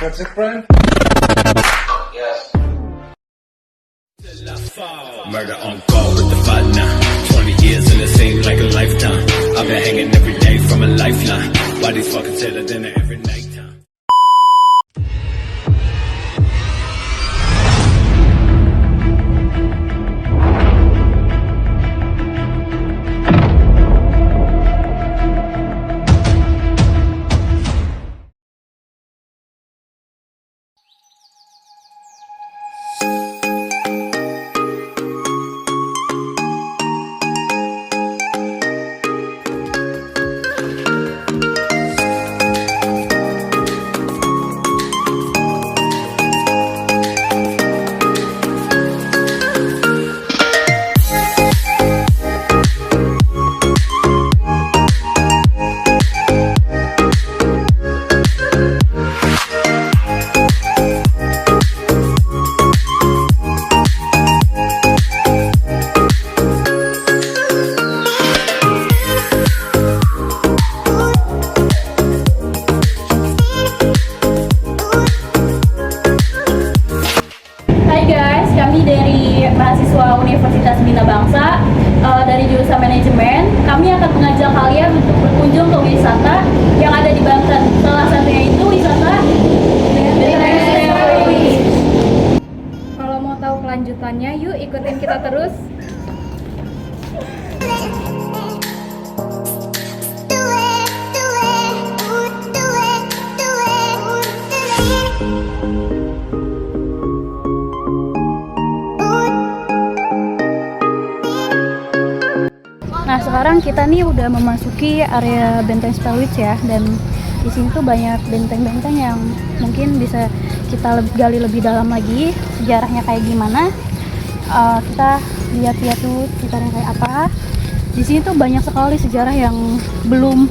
What's it, friend? Yes. Murder on call with the fight now. 20 years and it seems like a lifetime. I've been hanging every day from a lifeline. Bodies fucking till dinner every night time. Mahasiswa Universitas Bina Bangsa dari jurusan manajemen. Kami akan mengajak kalian untuk berkunjung ke wisata yang ada di Banten. Salah satunya itu wisata Benteng Spelwi. Kalau mau tahu kelanjutannya, yuk ikutin kita terus. Nah, sekarang kita nih udah memasuki area Benteng Spelwitz ya, dan di sini tuh banyak benteng-benteng yang mungkin bisa kita gali lebih dalam lagi sejarahnya kayak gimana. Kita lihat-lihat tuh sekitarnya kayak apa. Di sini tuh banyak sekali sejarah yang belum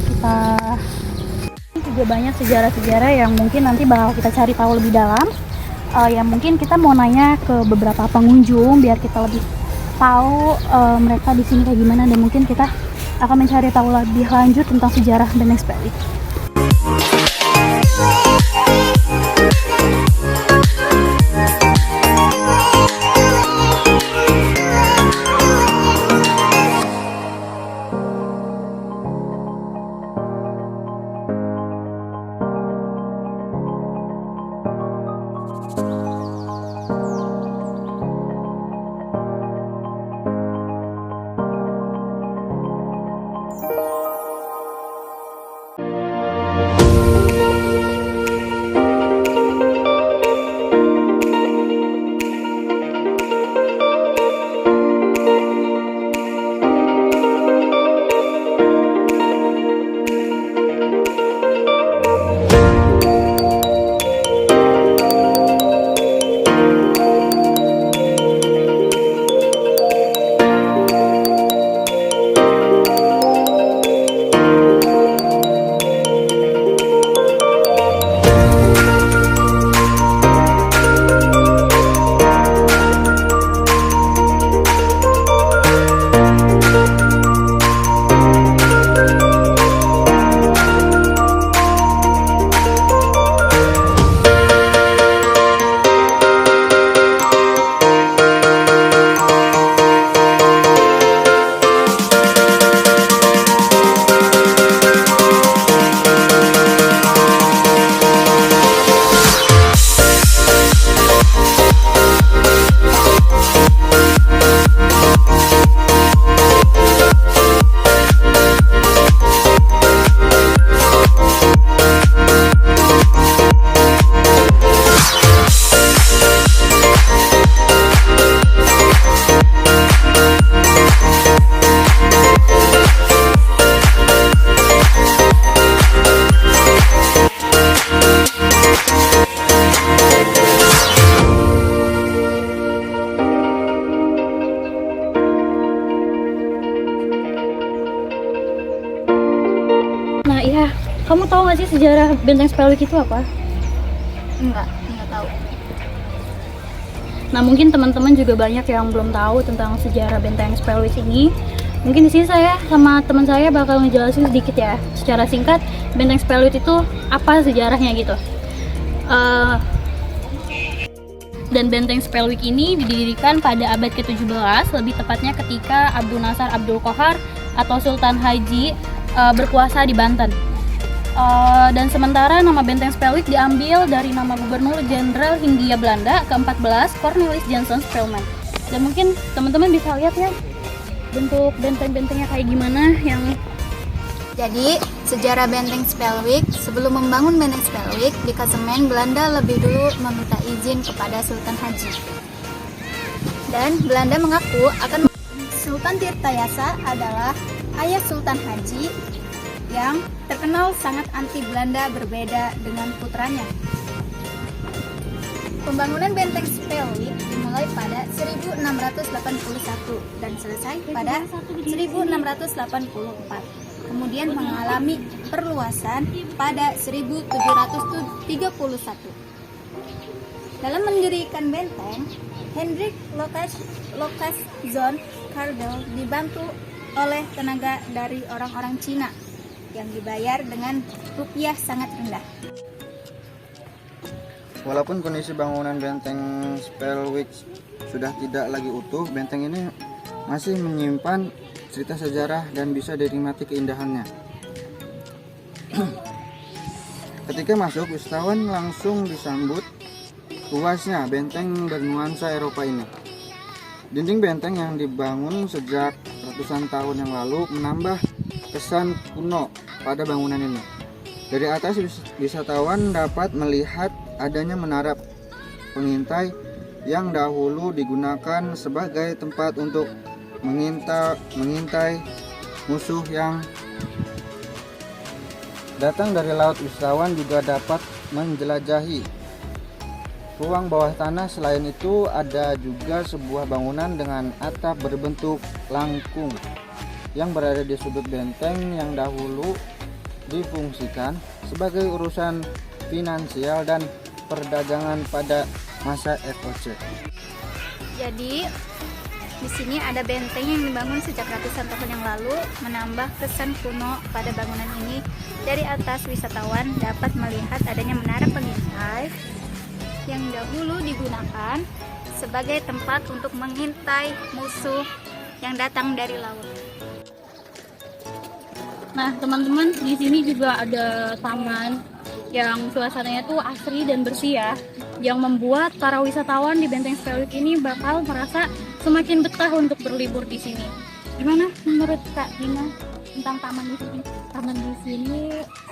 kita juga banyak sejarah-sejarah yang mungkin nanti bakal kita cari tahu lebih dalam. Yang mungkin kita mau nanya ke beberapa pengunjung biar kita lebih tahu mereka di sini kayak gimana, dan mungkin kita akan mencari tahu lebih lanjut tentang sejarah Benteng Spelwitz. Kamu tahu nggak sih sejarah Benteng Spelwitz itu apa? Enggak tahu. Nah, mungkin teman-teman juga banyak yang belum tahu tentang sejarah Benteng Spelwitz ini. Mungkin di sini saya sama teman saya bakal ngejelasin sedikit ya, secara singkat Benteng Spellwith itu apa sejarahnya gitu. Dan Benteng Spellwith ini didirikan pada abad ke-17, lebih tepatnya ketika Abu Nasar Abdul Qohar atau Sultan Haji berkuasa di Banten. Dan sementara nama Benteng Spellwith diambil dari nama Gubernur Jenderal Hindia Belanda ke-14 Cornelis Jansen Spelman. Dan mungkin teman-teman bisa lihat ya bentuk benteng-bentengnya kayak gimana yang Jadi, sejarah Benteng Spellwith, sebelum membangun Benteng Spellwith, di Kasemen, Belanda lebih dulu meminta izin kepada Sultan Haji. Dan Belanda mengaku akan Sultan Tirtayasa adalah ayah Sultan Haji yang terkenal sangat anti Belanda, berbeda dengan putranya. Pembangunan Benteng Spellwith dimulai pada 1681 dan selesai pada 1684. Kemudian mengalami perluasan pada 1731. Dalam mendirikan benteng, Hendrik Lokaszon Kardel dibantu oleh tenaga dari orang-orang Cina yang dibayar dengan rupiah sangat rendah. Walaupun kondisi bangunan benteng Spellwith sudah tidak lagi utuh, benteng ini masih menyimpan cerita sejarah dan bisa dinikmati keindahannya. Ketika masuk, wisatawan langsung disambut luasnya benteng bernuansa Eropa ini. Dinding benteng yang dibangun sejak ratusan tahun yang lalu menambah kesan kuno pada bangunan ini. Dari atas, wisatawan dapat melihat adanya menara pengintai yang dahulu digunakan sebagai tempat untuk mengintai musuh yang datang dari laut. Wisatawan juga dapat menjelajahi ruang bawah tanah. Selain itu, ada juga sebuah bangunan dengan atap berbentuk langkung yang berada di sudut benteng yang dahulu difungsikan sebagai urusan finansial dan perdagangan pada masa FOC. Jadi, di sini ada benteng yang dibangun sejak ratusan tahun yang lalu, menambah kesan kuno pada bangunan ini. Dari atas, wisatawan dapat melihat adanya menara pengintai yang dahulu digunakan sebagai tempat untuk mengintai musuh yang datang dari laut. Nah, teman-teman, di sini juga ada taman yang suasananya tuh asri dan bersih ya, yang membuat para wisatawan di Benteng Spellwith ini bakal merasa semakin betah untuk berlibur di sini. Gimana menurut Kak Dina tentang taman di sini? Taman di sini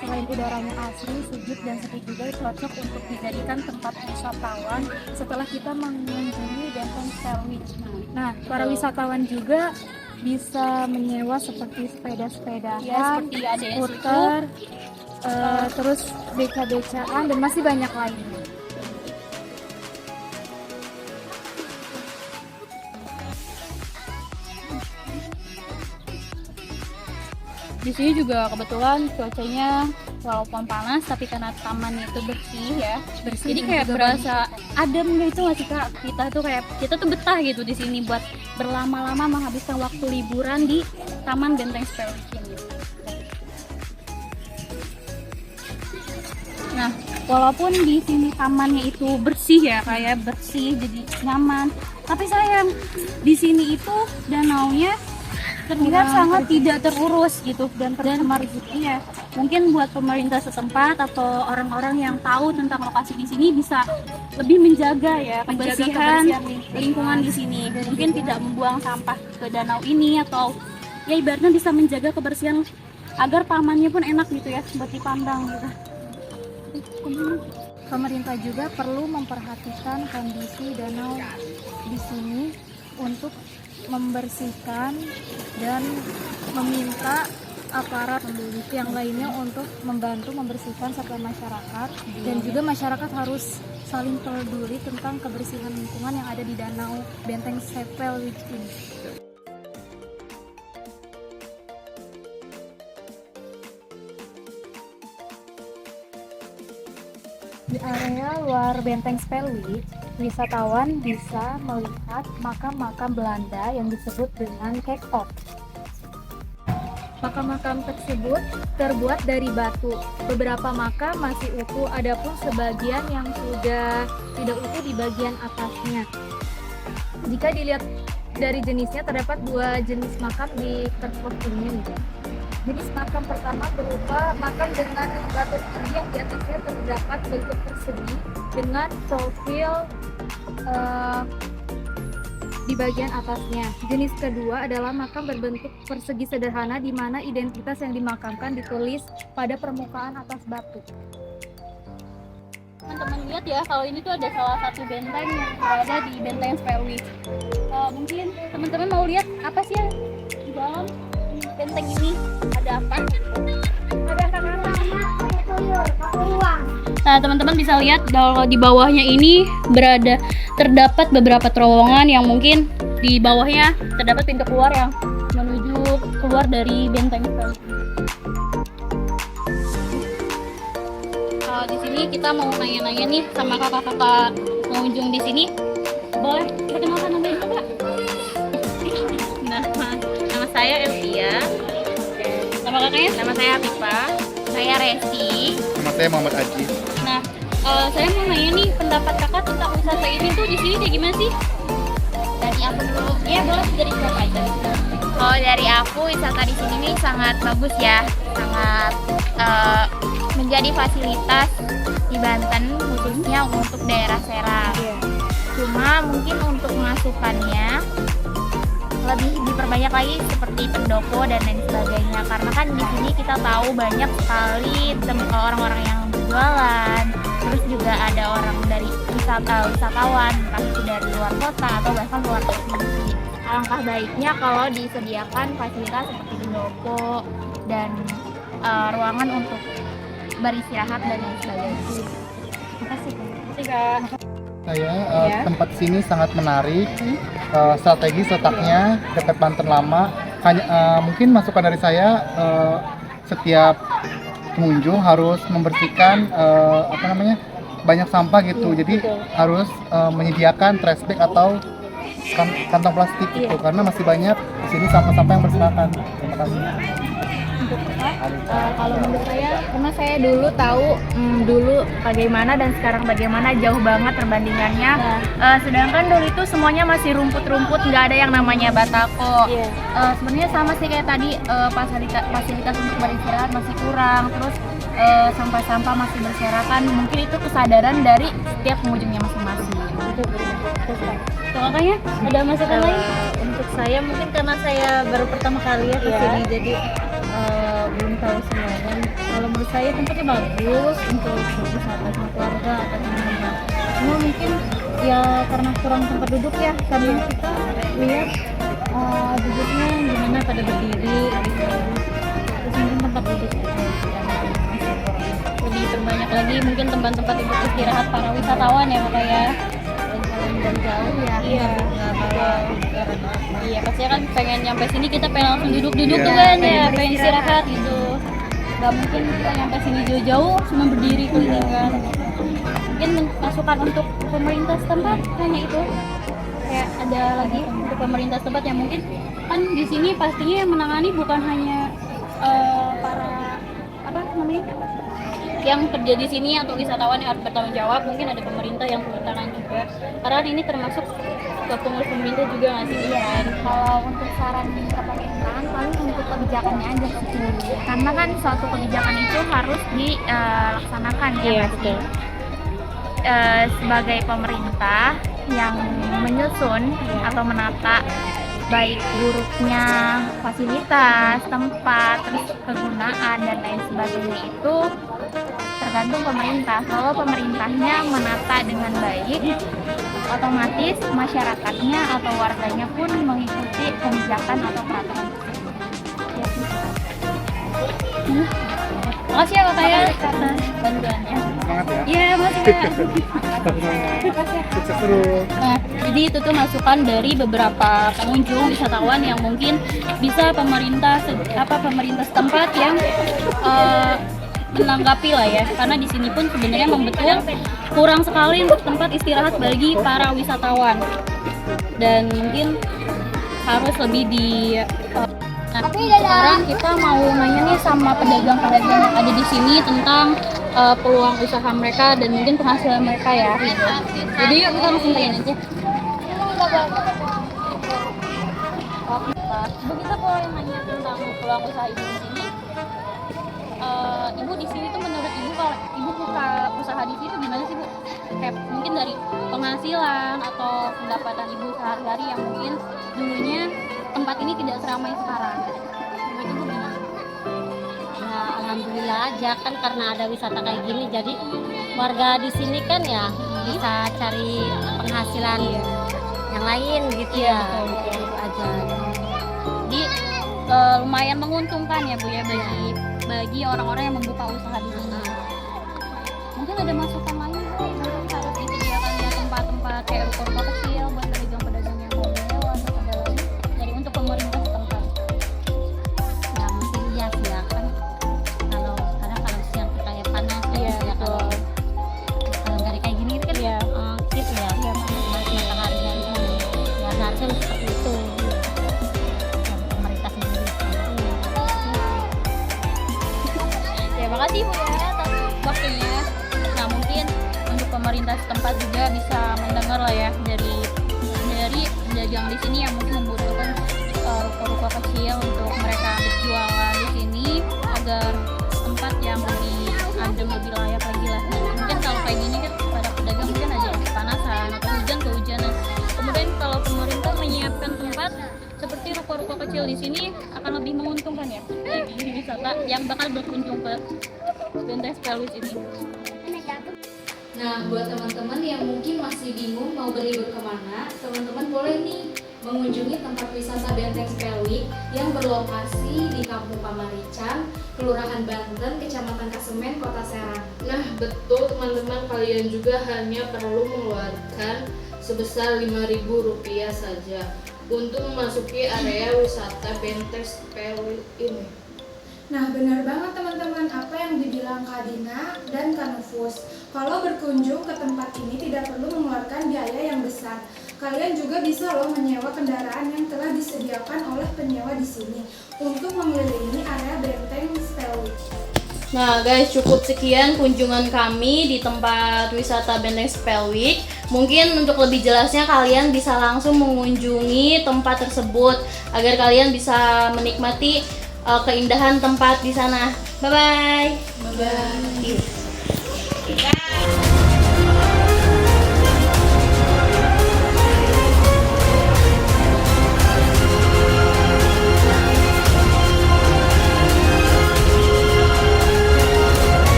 selain udaranya asri, sejuk dan sepi juga, cocok untuk dijadikan tempat wisatawan setelah kita mengunjungi Benteng Spellwith. Nah, para wisatawan juga bisa menyewa seperti sepeda-sepedaan, Ya, seperti ada yang skuter, terus beca-becaan dan masih banyak lain. Di sini juga kebetulan cuacanya walaupun panas, tapi karena tamannya itu bersih ya, Bersih jadi dan kayak juga berasa adem gitu nggak sih Kak? Kita tuh betah gitu di sini buat berlama-lama menghabiskan waktu liburan di Taman Benteng Spellwith ini. Nah, walaupun di sini tamannya itu bersih ya, kayak bersih jadi nyaman, tapi sayang di sini itu danaunya terlihat sangat tidak terurus gitu dan tercemar gitu. Iya, mungkin buat pemerintah setempat atau orang-orang yang tahu tentang lokasi di sini bisa lebih menjaga ya kebersihan lingkungan di sini. Mungkin tidak membuang sampah ke danau ini, atau ya ibaratnya bisa menjaga kebersihan agar tamannya pun enak gitu ya buat dipandang gitu. Pemerintah juga perlu memperhatikan kondisi danau di sini untuk membersihkan dan meminta aparat yang lainnya untuk membantu membersihkan satwa masyarakat, dan juga masyarakat harus saling peduli tentang kebersihan lingkungan yang ada di danau Benteng Spellwith ini. Di area luar Benteng Spellwith, wisatawan bisa melihat makam-makam Belanda yang disebut dengan Kerkhof. Makam-makam tersebut terbuat dari batu. Beberapa makam masih utuh, adapun sebagian yang sudah tidak utuh di bagian atasnya. Jika dilihat dari jenisnya, terdapat dua jenis makam di Kerfur ini. Jenis makam pertama berupa makam dengan batu tinggi yang di atasnya terdapat bentuk persegi dengan profil di bagian atasnya. Jenis kedua adalah makam berbentuk persegi sederhana di mana identitas yang dimakamkan ditulis pada permukaan atas batu. Teman-teman lihat ya, kalau ini tuh ada salah satu benteng yang berada di Benteng Spellwich. Mungkin teman-teman mau lihat apa sih yang di dalam benteng ini, ada apa? Nah, teman-teman bisa lihat kalau di bawahnya ini terdapat beberapa terowongan yang mungkin di bawahnya terdapat pintu keluar yang menuju keluar dari benteng Spellwich. Di sini kita mau nanya-nanya nih sama kakak-kakak pengunjung di sini. Boleh perkenalkan namanya juga, Kak? Nama saya Elvia. Nama kakaknya? Nama saya Pipa. Saya Resti. Nama saya Muhammad Aji. Nah, saya mau nanya nih pendapat kakak tentang wisata ini tuh di sini kayak gimana sih? Dari aku dulu. Iya, boleh dari siapa aja. Oh, dari aku wisata di sini nih sangat bagus ya. Sangat menjadi fasilitas di Banten khususnya untuk daerah Serang. Cuma mungkin untuk masukannya lebih diperbanyak lagi seperti pendopo dan lain sebagainya, karena kan di sini kita tahu banyak sekali orang-orang yang berjualan, terus juga ada orang dari wisatawan entah itu dari luar kota atau bahkan luar provinsi. Alangkah baiknya kalau disediakan fasilitas seperti pendopo dan ruangan untuk beristirahat dan lain sebagainya. Terima kasih. Kak. Saya tempat sini sangat menarik, strategis letaknya dekat Banten Lama. Mungkin masukan dari saya, setiap pengunjung harus membersihkan banyak sampah gitu. Jadi harus menyediakan trash bag atau kantong plastik gitu, karena masih banyak di sini sampah-sampah yang berserakan. Terima kasih. Kalau menurut saya, karena saya dulu tahu dulu bagaimana dan sekarang bagaimana, jauh banget perbandingannya. Sedangkan dulu itu semuanya masih rumput-rumput, nggak ada yang namanya batako. Sebenarnya sama sih kayak tadi, fasilitas untuk beristirahat masih kurang, terus sampah-sampah masih berserakan. Mungkin itu kesadaran dari setiap pengunjungnya masing-masing. Kakaknya ada masukan lain? Untuk saya mungkin karena saya baru pertama kali ya ke sini, jadi belum tahu semuanya. Kalau menurut saya tempatnya bagus untuk wisata sama keluarga atau gimana. Cuma mungkin ya karena kurang tempat duduk ya, karena kita lihat duduknya gimana pada berdiri gitu. Terus mungkin tempat duduk Lebih terbanyak lagi mungkin tempat-tempat untuk istirahat para wisatawan ya, Kak ya. dan jauh ya. Iya, pasti kan pengen nyampe sini kita pengen langsung duduk-duduk tuh kan ya, pengen istirahat gitu. Gak mungkin kita nyampe sini jauh-jauh cuma berdiri kelilingan. Mungkin masukan untuk pemerintah setempat hanya itu. Kayak ada lagi untuk pemerintah setempat yang mungkin kan di sini pastinya yang menangani bukan hanya para yang kerja di sini atau wisatawan yang harus bertanggung jawab, mungkin ada pemerintah yang turun tangan juga. Karena ini termasuk ke pengurus pemerintah juga nggak sih? Iya, kalau untuk saran ke pemerintahan paling untuk kebijakannya aja sih. Karena kan suatu kebijakan itu harus dilaksanakan ya. Betul. Sebagai pemerintah yang menyusun atau menata baik buruknya fasilitas, tempat, terus kegunaan dan lain sebagainya itu tergantung pemerintah. Kalau pemerintahnya menata dengan baik, otomatis masyarakatnya atau warganya pun mengikuti kebijakan atau peraturan tersebut. Makasih ya Kak ya karena bantuannya. Semangat ya. Iya, masih Kak. Sukses terus. Nah, jadi itu tuh masukan dari beberapa pengunjung wisatawan yang mungkin bisa pemerintah setempat yang menanggapi lah ya, karena di sini pun sebenarnya membetul kurang sekali untuk tempat istirahat bagi para wisatawan dan mungkin harus lebih di Nah, sekarang kita mau nanya nih sama pedagang-pedagang yang ada di sini tentang peluang usaha mereka dan mungkin penghasilan mereka ya. Gitu. Jadi yuk kita langsung tanya aja. Ibu, kita boleh nanya tentang peluang usaha ibu di sini. Ibu di sini tuh menurut ibu, kalau ibu buka usaha di sini gimana sih Bu? Kayak mungkin dari penghasilan atau pendapatan ibu sehari-hari yang mungkin dulunya tempat ini tidak seramai sekarang. Menurut ibu gimana? Ya, alhamdulillah aja kan karena ada wisata kayak gini, jadi warga di sini kan ya bisa cari penghasilan yang lain gitu ya. Itu aja. Jadi lumayan menguntungkan ya Bu ya bagi orang-orang yang membuka usaha di sini. Mungkin ada masukan lain Bu, mungkin harus disediakan ya tempat-tempat kayak ruko-ruko kecil buat pedagang-pedagang yang mau menyewa atau ada lagi dari untuk pemerintah setempat. Ya mungkin iya sih ya kan, kalau kadang kalau siang kita ya panas ya, kalau nggak ada kayak gini kan gitu ya, mataharinya itu ya seharusnya seperti itu ya, pemerintah sendiri. Ya makasih Bu ya atas waktunya. Nah mungkin untuk pemerintah setempat juga bisa mendengar lah ya dari pedagang di sini yang mungkin membutuhkan ruko-ruko kecil untuk mereka berjualan di sini agar tempat yang lebih adem, lebih layak lagi lah. Mungkin kalau kayak gini kan pada pedagang mungkin aja kepanasan atau hujan kehujanan. Kemudian kalau pemerintah menyiapkan tempat seperti ruko-ruko kecil di sini akan lebih menguntungkan ya bagi wisata yang bakal berkunjung ke Benteng Spellwitz ini. Nah, buat teman-teman yang mungkin masih bingung mau berlibur kemana, teman-teman boleh nih mengunjungi tempat wisata Benteng Spellwitz yang berlokasi di Kampung Pamarican, Kelurahan Banten, Kecamatan Kasemen, Kota Serang. Nah, betul teman-teman, kalian juga hanya perlu mengeluarkan sebesar Rp5.000 saja untuk memasuki area wisata Benteng Spellwitz ini. Nah, benar banget teman-teman apa yang dibilang Kak Dina dan Kak Nufus. Kalau berkunjung ke tempat ini tidak perlu mengeluarkan biaya yang besar. Kalian juga bisa loh menyewa kendaraan yang telah disediakan oleh penyewa di sini untuk mengelilingi area Benteng Spellwitz. Nah guys, cukup sekian kunjungan kami di tempat wisata Benteng Spellwitz. Mungkin untuk lebih jelasnya kalian bisa langsung mengunjungi tempat tersebut agar kalian bisa menikmati keindahan tempat di sana. Bye bye. Bye-bye.